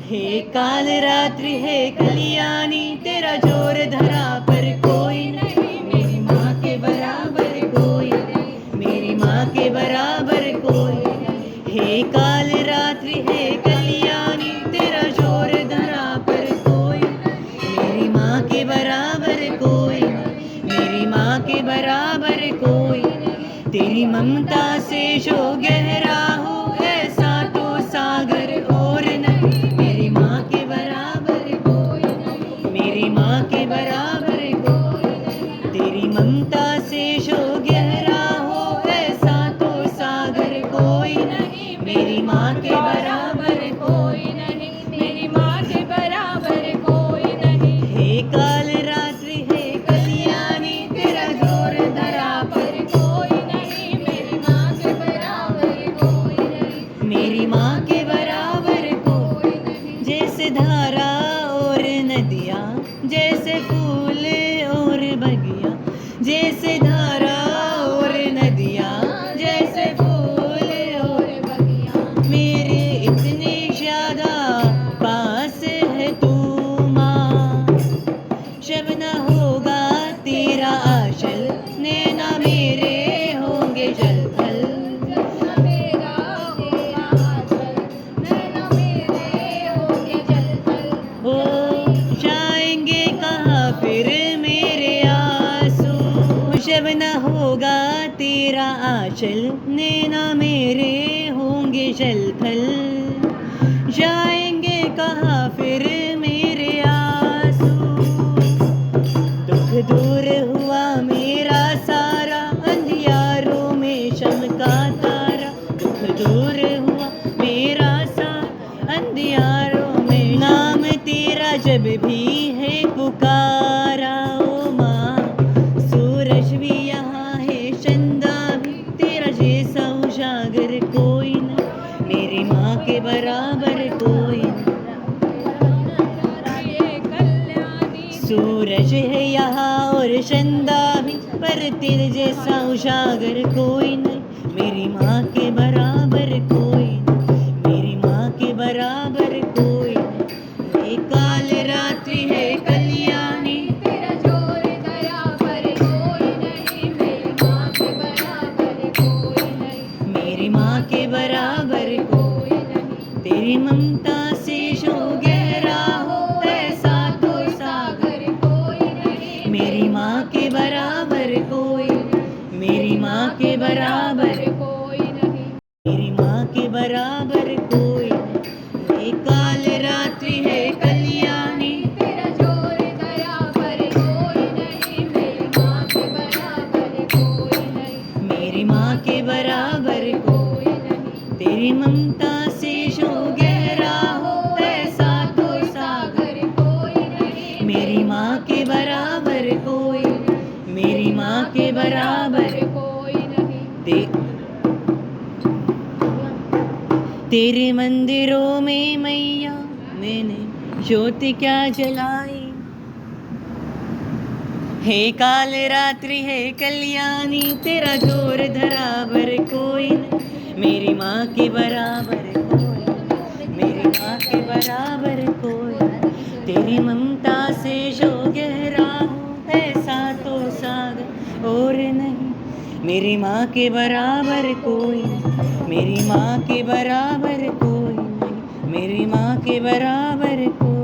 हे काल रात्रि है कल्याणी, तेरा जोर धरा पर कोई नहीं, मेरी माँ के बराबर कोई नहीं, मेरी माँ के बराबर कोई नहीं। हे काल रात्रि है कल्याणी, तेरा जोर धरा पर कोई नहीं, मेरी माँ के बराबर कोई नहीं, मेरी माँ के बराबर कोई नहीं। तेरी ममता से जो गहरा हो ऐसा तो सागर और नहीं, मेरी माँ के बराबर कोई नहीं, मेरी माँ के बराबर कोई नहीं। तेरी ममता से जो गहरा हो ऐसा तो सागर कोई नहीं, मेरी माँ के बराबर कोई नहीं, मेरी माँ के बराबर कोई नहीं। हे काल रात्रि है कल्याणी, तेरा जोर धरा पर कोई नहीं, मेरी माँ के बराबर कोई नहीं, मेरी माँ के बराबर कोई नहीं। जैसे धारा और नदियाँ, जैसे फूल और बगिया, जैसे धारा और नदियाँ, जैसे फूल और बगिया, मेरे इतने ज्यादा पास है तू माँ। जब न होगा तेरा आंचल, नैना मेरे होंगे जल थल। जब न मेरा होगा आंचल, नैना मेरे होंगे जल थल। हो जाएंगे कहाँ फिर मेरे आंसू, जब न होगा तेरा आंचल, नैना मेरे होंगे जल थल। जाएंगे कहाँ फिर मेरे आंसू, दुख दूर हुआ मेरा सारा, अंधियारों में चमका तारा। दुख दूर हुआ मेरा सारा, अंधियारों में नाम तेरा जब भी है पुकारा। ओ माँ, सूरज भी यहाँ है, चंदा भी, तेरा जैसा उजागर कोई नहीं, मेरी माँ के बराबर कोई नहीं। सूरज है यहाँ और चंदा भी, पर तेरे जैसा उजागर कोई नहीं, मेरी माँ के बराबर कोई नहीं, मेरी माँ के बराबर कोई नहीं। हे काल रात्रि है कल्याणी, तेरा जोर धरा पर कोई नहीं, मेरी माँ के बराबर कोई नहीं, मेरी माँ के बराबर कोई नहीं। तेरी ममता से जो गहरा हो ऐसा तो सागर कोई नहीं, मेरी माँ के बराबर कोई नहीं, मेरी माँ के बराबर कोई नहीं, मेरी माँ के बराबर कोई नहीं। हे काल रात्रि है कल्याणी, तेरा जोर धरा पर कोई नहीं, मेरी माँ के बराबर कोई नहीं, मेरी माँ के बराबर कोई नहीं। तेरी ममता से जो गहरा हो ऐसा तो सागर कोई नहीं, मेरी माँ के बराबर कोई नहीं, मेरी माँ के बराबर कोई नहीं। तेरे मंदिरों में मैया मैंने ज्योति क्या जलाई, हे काल रात्रि है कल्याणी, तेरा जोर धरा पर कोई नहीं, मेरी माँ के बराबर कोई नहीं, मेरी माँ के बराबर कोई नहीं। तेरी ममता से जो गहरा हो ऐसा तो सागर और नहीं, मेरी माँ के बराबर कोई नहीं, मेरी माँ के बराबर कोई नहीं, मेरी माँ के बराबर कोई